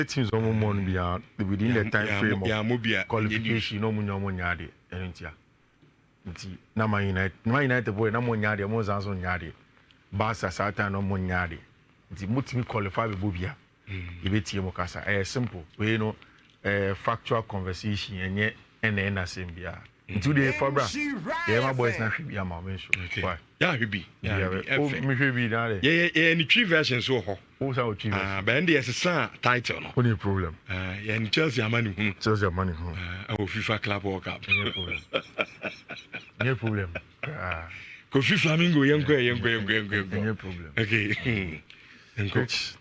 teams on beyond within the time frame of qualification. No munyadi, entia. Na Man United boy na munyadi, mo zanso nyadi. Barca Satan no munyadi. Nti mutimi qualify be bobia. Ibeti mo kasa. Simple. We know factual conversation enye na sembia. Today Fabra. Yeah, my boys na hwibia ma mention. Why? Yeah, hwibi. Yeah, me hwibi na there. Yeah, any three versions so ho. Who say three versions? But end the title no. What problem? Yeah, in Chelsea money hu. Chelsea money hu. Our FIFA Club World Cup. No problem. No problem. Kofi Flamingo yenko. No problem. Okay. Coach,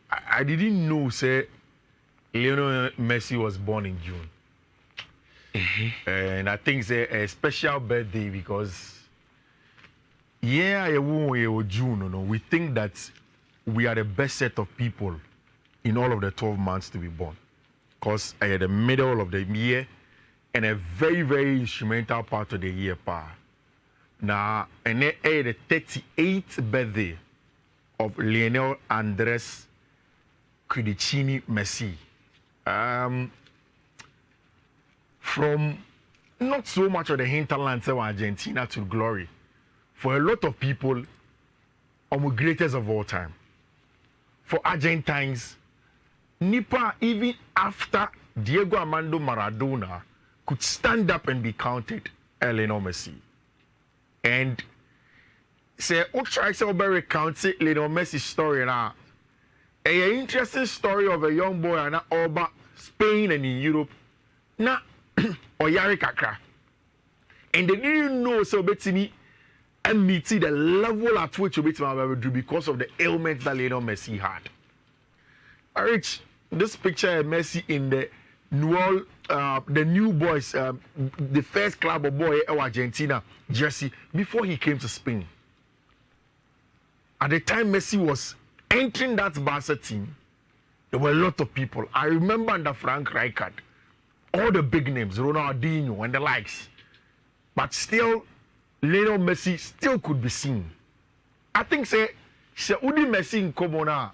I didn't know say Lionel Messi was born in June. And I think it's a special birthday because June, we think that we are the best set of people in all of the 12 months to be born. Because at the middle of the year and a very, very instrumental part of the year. Now, and the 38th birthday of Lionel Andres Kudus Messi. From not so much of the hinterlands of Argentina to glory, for a lot of people, the greatest of all time. For Argentines, Nipa, even after Diego Armando Maradona, could stand up and be counted Lionel Messi. And say, try to recount Lionel Messi's story now. An interesting story of a young boy and over Spain and in Europe. Na oyari kakra. And they didn't know so betini and meet the level at which you do because of the ailments that Lionel Messi had. Rich, this picture of Messi in the new boys, the first club of boy of Argentina jersey before he came to Spain. At the time Messi was entering that Barca team, there were a lot of people. I remember under Frank Rijkaard, all the big names, Ronaldinho and the likes. But still, Lionel Messi still could be seen. I think, say Udi Messi in Komona,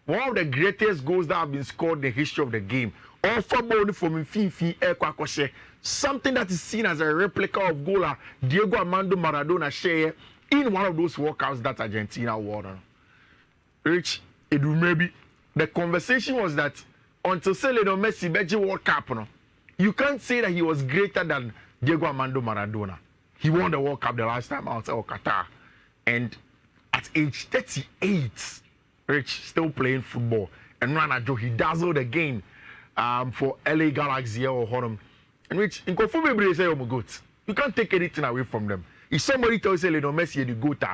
one of the greatest goals that have been scored in the history of the game. All football from Fiifi, something that is seen as a replica of goaler Diego Armando Maradona share in one of those walkouts that Argentina won. Rich, it will maybe the conversation was that until Lionel Messi Beji World Cup, you can't say that he was greater than Diego Armando Maradona. He won the World Cup the last time outside of Qatar. And at age 38, Rich still playing football. And Garnacho, he dazzled the game for LA Galaxy or Honum. And Rich, in Kofu say, oh my God, you can't take anything away from them. If somebody tells you Lionel Messi is the GOAT,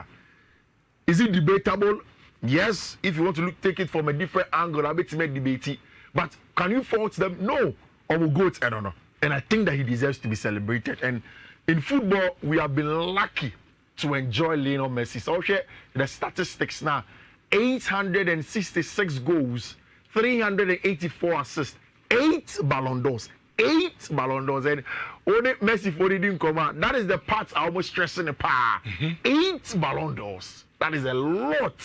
is it debatable? Yes, if you want to take it from a different angle, I bet to make debate. But can you fault them? No. Or GOAT, I don't know. And I think that he deserves to be celebrated. And in football, we have been lucky to enjoy Lionel Messi. So here, the statistics now: 866 goals, 384 assists, 8 Ballon d'Ors. 8 Ballon d'Ors. And only Messi for didn't come out. That is the part I almost stressing the power. 8 Ballon d'Ors. That is a lot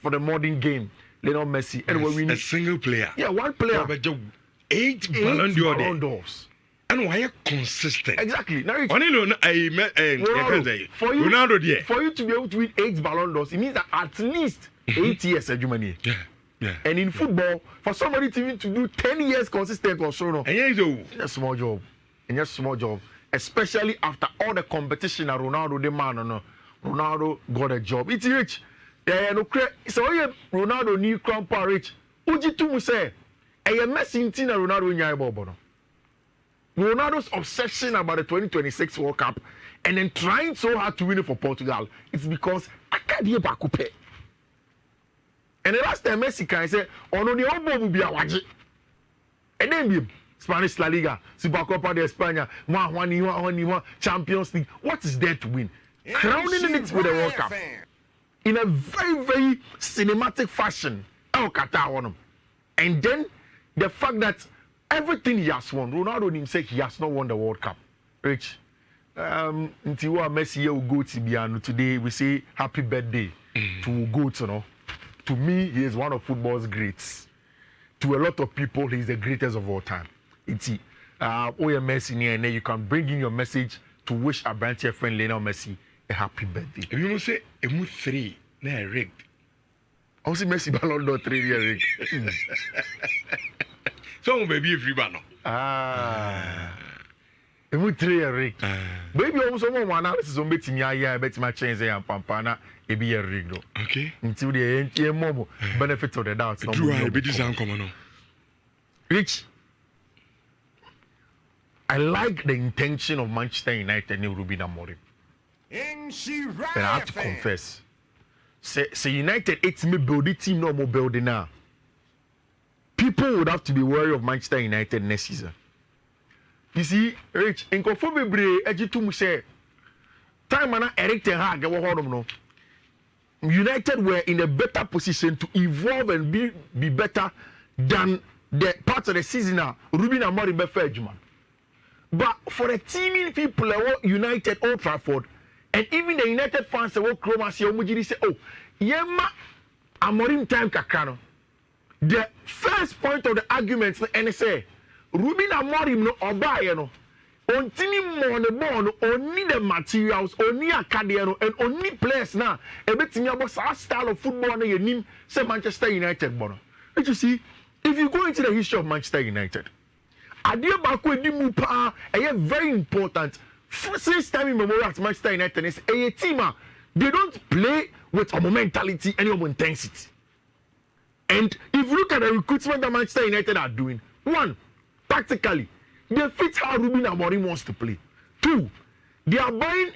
for the modern game. Lionel Messi. And when we need a single player. Yeah, one player. But 8 Ballon d'Ors. And why are consistent? Exactly. Now, for you to be able to win 8 Ballon d'Ors, it means that at least 8 years of Germany. Yeah. And in football, for somebody to do 10 years consistent or so, it's a small job. And just small job. Especially after all the competition that Ronaldo demand. Ronaldo got a job. It's rich. So Ronaldo new grandpa rich. Uji tu say, Messi in Tina Ronaldo nyai bobo. Ronaldo's obsession about the 2026 World Cup and then trying so hard to win it for Portugal, it's because Akadie Bakupe. And the last time Messi can say, "Ono ni obo will be a waji." And then Spanish La Liga, Supercopa de España, Champions League. What is there to win? Crowning it with the World Cup in a very, very cinematic fashion. And then the fact that everything he has won, Ronaldo himself, he has not won the World Cup. Rich, until Messi will go to Biano today, we say happy birthday. to go to, no. To me, he is one of football's greats. To a lot of people, he is the greatest of all time. It's Messi, and then you can bring in your message to wish a branch friend Lionel Messi a happy birthday. You know, say a 3 na rigged. I see Messi Ballon d'Or 3 year rigged. So maybe a free banner. A 3 year rigged. Maybe also one analysis on betting ya bet my change and pampana a be a rigged. Okay. Until the end, more benefit of the doubt. Do I be this uncommon? Rich. I like the intention of Manchester United and Ruben Amorim. But I have to confess, say United, it's me building team, no more building now. People would have to be wary of Manchester United next season. You see, Rich, in Kofobebre, Ejitum say, time and Eric Ten Hag, United were in a better position to evolve and be better than the part of the season now. Ruben Amorim Befedjuman. But for the teaming people United Old Trafford, and even the United fans that work Roma say, oh, Yema Amorim time kakano. The first point of the arguments and say, Ruben Amorim no oba no. On team on the ball, only the materials, only academy, and only players now. A bit about our style of football na yenim say Manchester United bono. And you see, if you go into the history of Manchester United, Adia Bakwe Dimupa, very important. Since time immemorial at Manchester United is a team. They don't play with a mentality and your intensity. And if you look at the recruitment that Manchester United are doing, one, tactically, they fit how Ruben Amorim wants to play. Two, they are buying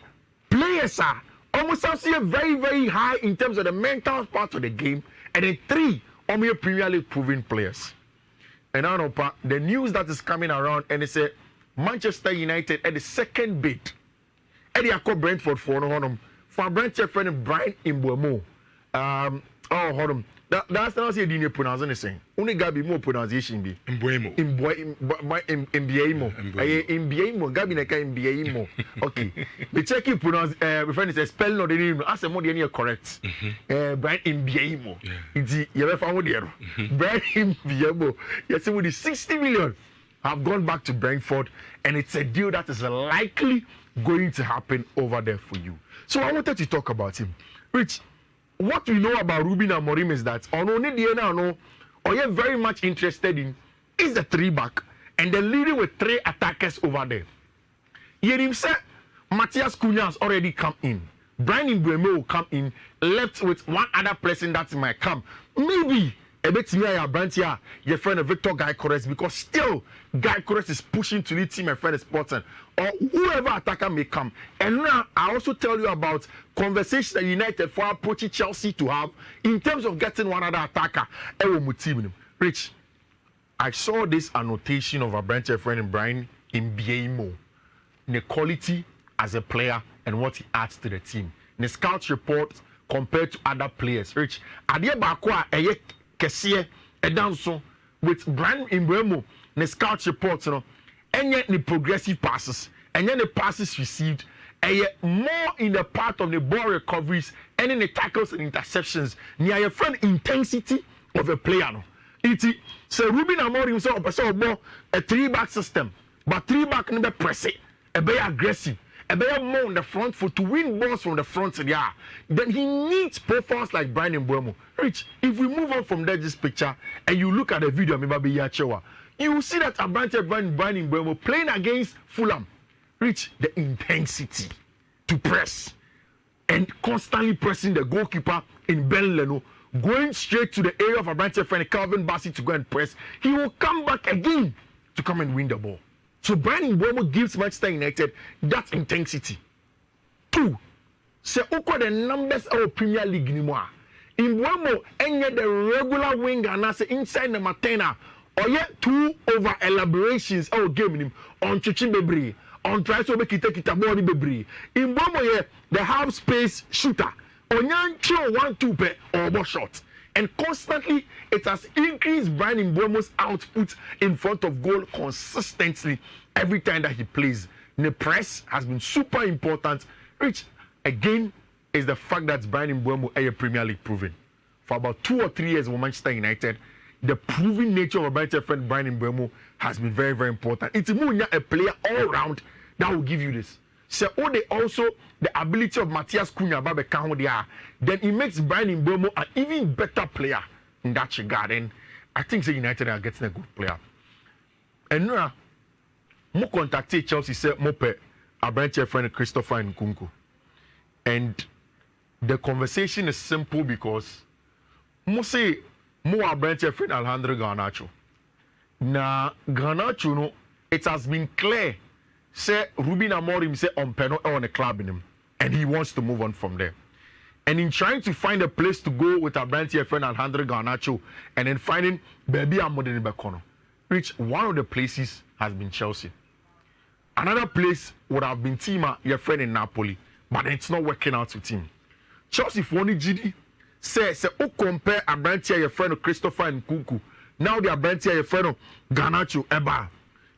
players are almost very, very high in terms of the mental part of the game. And then three, almost Premier League proven players. And now the news that is coming around, and they say Manchester United at the second bid. And they are called Brentford for Brentford friend Brian Mbeumo. Hold on. That's not say the pronunciation. Only Gabi more pronunciation be. Mbeumo. Mbeumo. Gabi neka Mbeumo. Okay. The check you pronounce. My friend is spelling of the name. As a more than correct. Brian Mbeumo. It's you ever found there. Brian Mbeumo. Yes, with the 60 million have gone back to Brentford, and it's a deal that is likely going to happen over there for you. So I wanted to talk about him, Rich. What we know about Ruben Amorim is that you're very much interested in is the 3-back and they're leading with 3 attackers over there. Yerim said Matthias Cunha has already come in. Brian Mbeumo will come in, left with one other person that might come. Maybe a bit near Brantia, your friend Victor Gyökeres, because still Gyökeres is pushing to lead team, my friend is Sporting, or whoever attacker may come. And now I also tell you about conversations that United for approaching Chelsea to have in terms of getting one other attacker. Rich, I saw this annotation of a Brantia friend Brian Mbeumo, the quality as a player and what he adds to the team. The scout report compared to other players. Rich, Adia Bakwa Kessie Edanso with Brian Mbeumo, the scout reports, and yet the progressive passes, and then the passes received, and yet more in the part of the ball recoveries and in the tackles and interceptions, near your friend intensity of a player. So Ruben Amorim himself a 3-back system, but 3-back never press it, a very aggressive. A better more on the front foot to win balls from the front. Yeah, then he needs profiles like Brian Mbeumo. Rich, if we move on from that, this picture, and you look at the video, you will see that Abrante Brian Mbeumo playing against Fulham. Rich, the intensity to press and constantly pressing the goalkeeper in Ben Leno, going straight to the area of Abrante friend Calvin Bassey to go and press. He will come back again to come and win the ball. So Brian Mbeumo gives Manchester United that intensity. 2, say the numbers of Premier League anymore. Mbeumo any the regular winger and say inside the Matena or yet 2 over elaborations of game him on Chichi Bebre, on try to make kita body Bebre. Mbeumo the half space shooter. Onyan 1-2 per or shot. And constantly, it has increased Brian Mbeumo's output in front of goal consistently every time that he plays. The press has been super important. Rich, again, is the fact that Brian Mbeumo is a Premier League proven. For about 2 or 3 years with Manchester United, the proven nature of a Brighton friend Brian Mbeumo has been very, very important. It's a player all round that will give you this. So also the ability of Matthias Cunha then it makes Brian Mbeumo an even better player in that regard. And I think the United are getting a good player. And now, mo contacted Chelsea said mo pe a Brighton friend Christopher Nkunku. And the conversation is simple because mo say mo a Brighton friend Alejandro Garnacho. Na Garnacho no, it has been clear say Ruben Amorim say on Peno on a club in him, and he wants to move on from there. And in trying to find a place to go with a Brighton friend Alejandro Garnacho, and then finding baby Amodeni Bekono, which one of the places has been Chelsea. Another place would have been Tima, your friend in Napoli, but it's not working out with him. Chelsea for only GD say who compare a Brighton your friend Christopher Nkunku. Now they are Brighton your friend Garnacho Eba.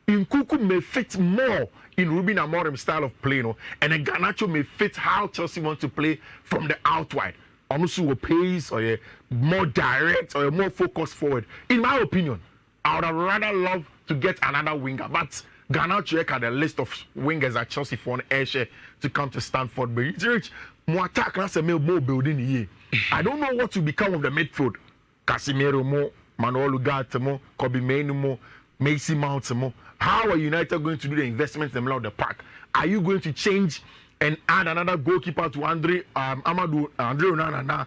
Nkunku may fit more in Ruben Amorim's style of play, and then Garnacho may fit how Chelsea want to play from the out wide. Almost a pace or a more direct or a more focused forward. In my opinion, I would have rather loved to get another winger, but Garnacho had a list of wingers at Chelsea for an airshare to come to Stamford Bridge. More attack more building here. I don't know what will become of the midfield. Casemiro more, Manuel Ugarte more, Kobe Mainoo more, Messi Mount more. How are United going to do the investments in the middle of the park? Are you going to change and add another goalkeeper to Andre Onana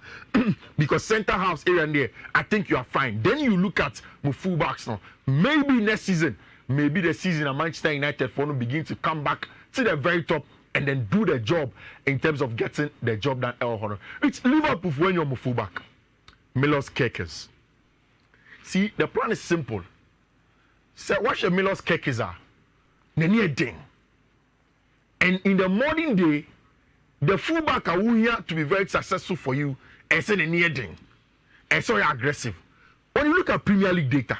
because centre halves here and there? I think you are fine. Then you look at my fullbacks now. Maybe next season, maybe the season of Manchester United for them begin to come back to the very top and then do the job in terms of getting the job done. It's Liverpool when you're my fullback. Milos Kerkez. See, the plan is simple. Say, what your Milos Kerkez are? Near thing. And in the modern day, the fullback are here to be very successful for you and say the near thing. And so you're aggressive. When you look at Premier League data,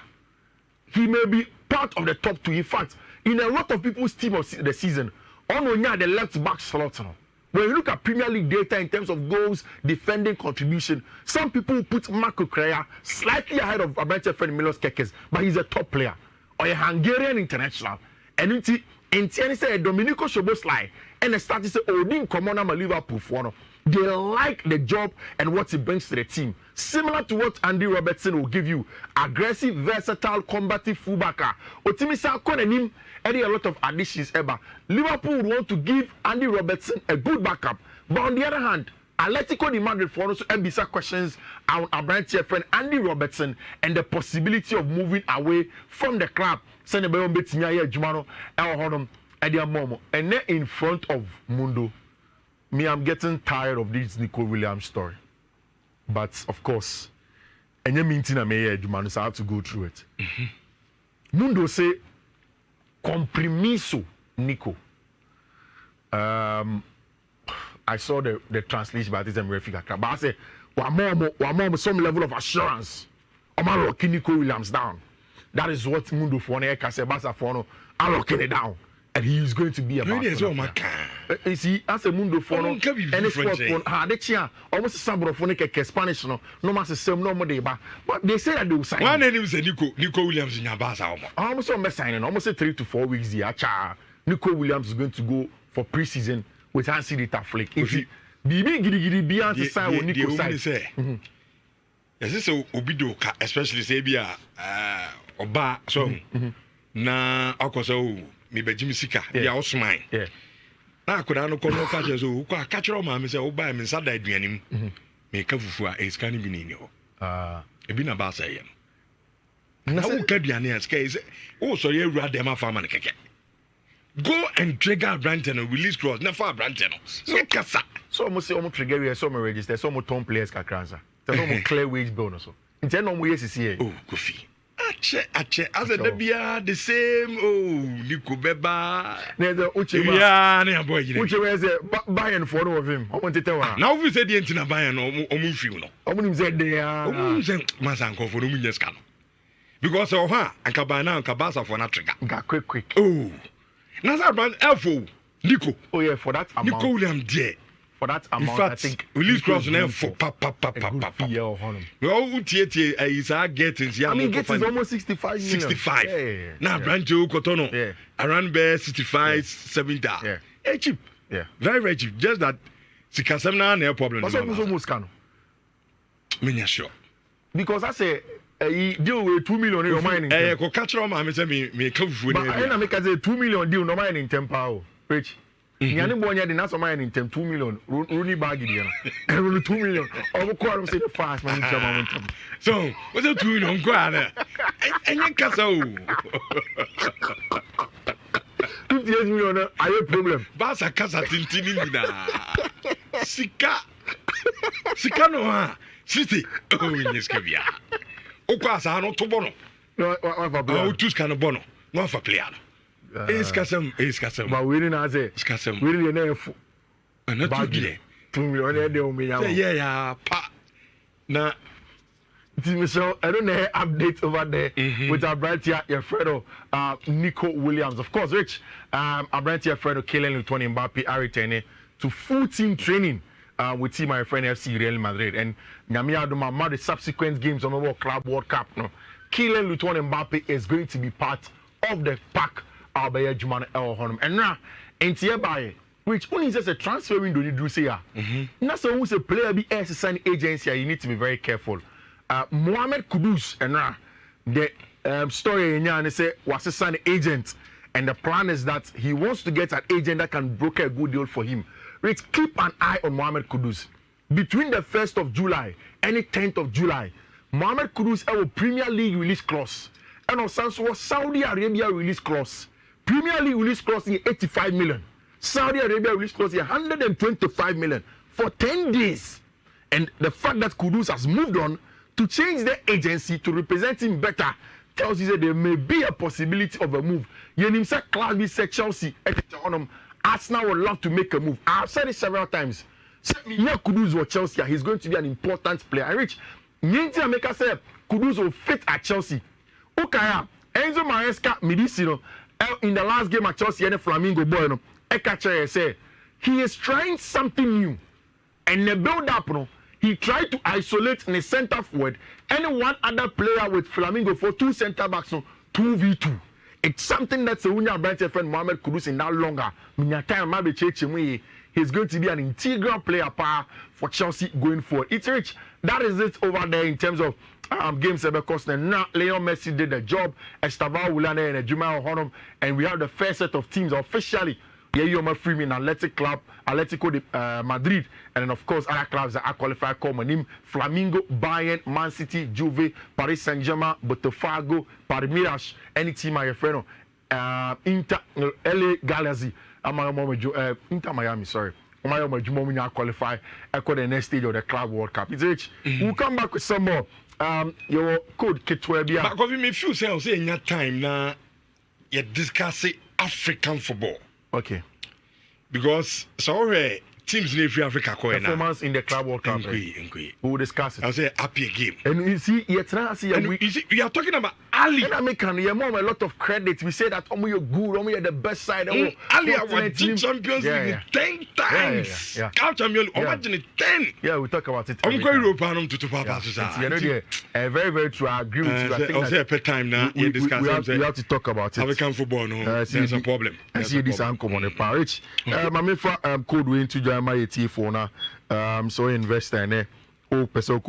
he may be part of the top 2. In fact, in a lot of people's team of the season, on the left back slot now. When you look at Premier League data in terms of goals, defending contribution, some people put Marco Kreia slightly ahead of Abrante friend Milos Kerkez, but he's a top player. Or a Hungarian international. And it's say Domenico Szoboszlai and they start to say, oh, didn't come on Liverpool for. They like the job and what he brings to the team. Similar to what Andy Robertson will give you. Aggressive, versatile, combative fullbacker. Otimisa Konenim, a lot of additions ever. Liverpool would want to give Andy Robertson a good backup. But on the other hand, Atletico de Madrid for also ambitious questions on Abrante friend Andy Robertson and the possibility of moving away from the club. Send a bit Jumano, and then in front of Mundo, I'm getting tired of this Nico Williams story. But of course, and you mean I may Jumano, so I have to go through it. Mundo say compromiso Nico. I saw the translation by this and but I say one more some level of assurance. I'm locking Nico Williams down. That is what Mundo for Basa for I'm locking it down. And he is going to be a you see, as a Mundo for any sport for almost a sample of Spanish no matter some no more but they say that they will sign. One name is Nico Williams in Yabasa. Almost signing almost 3 to 4 weeks here. Nico Williams is going to go for pre-season with Hansi Dita Flick. If he Bibi Beyonce sign with Nico side. Yes, this is Obido, especially Sabia Oba so na Okoso me be Jimmy Sika, ya Osman. Yeah. Na koda no kono catch so ko catch ro ma me say Oba me sada aduanim. Me ka fufu a escan bi ni ho. Ebi na ba say yam. Na wo ka aduane as kai say wo so ye wura dem afa ma ne keke. Go and trigger Branton and release cross. Never Branton. So almost say almost trigger we so me register so mo ton players kakranza. So no clear wage bill no so. Instead no mo yes see. Oh, Kofi. Ache as a debia the same Nico Beba. Na the Uche. Yeah, na boy. Uche we say Bayern for no of him. I want to tell her. Now we say the entina Bayern o mu fiu no. O mu say dey o mu say masanko for no mu nyeska no. Because o ha anka ba na anka basa for na trigger. Ga quick. Oh. Nasa brand Elfo Nico. Oh yeah, for that amount. Nico William there. for that amount. In fact, I think release clause now for pa. Well, Utiete is our getting. I mean, getting almost 65 million. 65. Yeah. Now, Brancho Cotono. Yeah. Around bear 65, 70. Yeah. Hey, cheap. Yeah. Very, very cheap. Just that. Sikasam no problem. What's almost can? Me sure. Because I say deal with 2 million in your mining. Go catch on my me come food. But I make a 2 million deal no mining tempo. Rich. Nyane bonya de na so mining tem 2 million. Rooney bag there. And 2 million. Over quarter say the fast man in So, what's the 2 million go ana? Enye kasa o. 58 million I have problem. Basa kasa tintini nina. Sika no ha. City. Oh, yes kavia. Okwasa no to bono. No, what o tu ska no bono. No fa player. Iskasem. But we didn't say. Iskasem. We didn't know. And not 2 million de o me ya. Yeah, pa. Na Michelle, I don't know updates over there with our brand here, your friend Nico Williams. Of course, Rich, our brand here, friend Kylian Mbappe are returning to full team training with team my friend FC Real Madrid. And Nyamia Adoma, the subsequent games on the World Cup. No, Kylian Mbappe is going to be part of the pack. Albert Juman El Honum. And now, and hereby, which only says a transfer window you do say, now so who's a player be as a sign agency, you need to be very careful. Mohamed Kudus, and now the story in Yan say was a sign agent, and the plan is that he wants to get an agent that can broker a good deal for him. Let's keep an eye on Mohamed Kudus. Between the 1st of July and the 10th of July, Mohamed Kudus has a Premier League release clause, and on Saudi Arabia release clause. Premier League release clause is 85 million. Saudi Arabia release clause is 125 million for 10 days. And the fact that Kudus has moved on to change the agency to represent him better tells you that there may be a possibility of a move. Yenim said Class B said Chelsea, Arsenal would love to make a move. I've said it several times. Kudus or Chelsea, he's going to be an important player. And Rich, Ninti Ameka said Kudus will fit at Chelsea. Ukaya, Enzo Maresca, Medicino. In the last game at Chelsea, and Flamingo boy, no, Ekache say he is trying something new, and the build-up, no, he tried to isolate in the centre forward and one other player with Flamingo for 2 centre backs, no, 2v2. It's something that's a Unya Branch friend Mohamed Kudus in that longer. He's going to be an integral player for Chelsea going forward. It's Rich. That is it over there in terms of games because now Lionel Messi did the job, Esteban Wulane and Jumal Honum, and we have the first set of teams officially. Yoma Freeman, Atletico de Madrid, and then of course other clubs that are qualified called Manim, Flamingo, Bayern, Man City, Juve, Paris Saint-Germain, Botafogo, Palmeiras, any team my friend, Inter, LA Galaxy, Inter Miami, sorry. Are qualify for the next stage of the Club World Cup. It's rich. We'll come back with some more. Your code K12. But because me few say in your time now, you discuss African football. Okay. Because so teams in Africa performance in the Club World Cup. We will discuss it. I'll say happy game. And you see, we are talking about Ali. And I make a lot of credit. We say that you're good, you're the best side. Ali, our Champions League 10 times. Champions League, imagine 10. Yeah, we talk about it. I'm going to to Papa. Very, very true. I agree with you. I think I'll say a time now. We have to talk about it. African football, no, there's a problem. I see this uncommon on the parage. Code way into my T4 now. So investor in person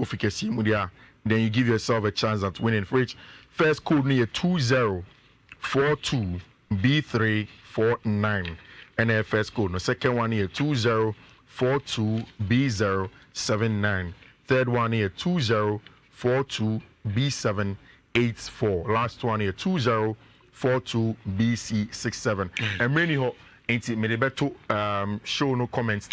then you give yourself a chance at winning. For each first code near 2042 B349 and then first code. No second one here 2042 B079. Third one here 2042 B784. Last one here 2042 BC67. And many ain't it me better show no comments.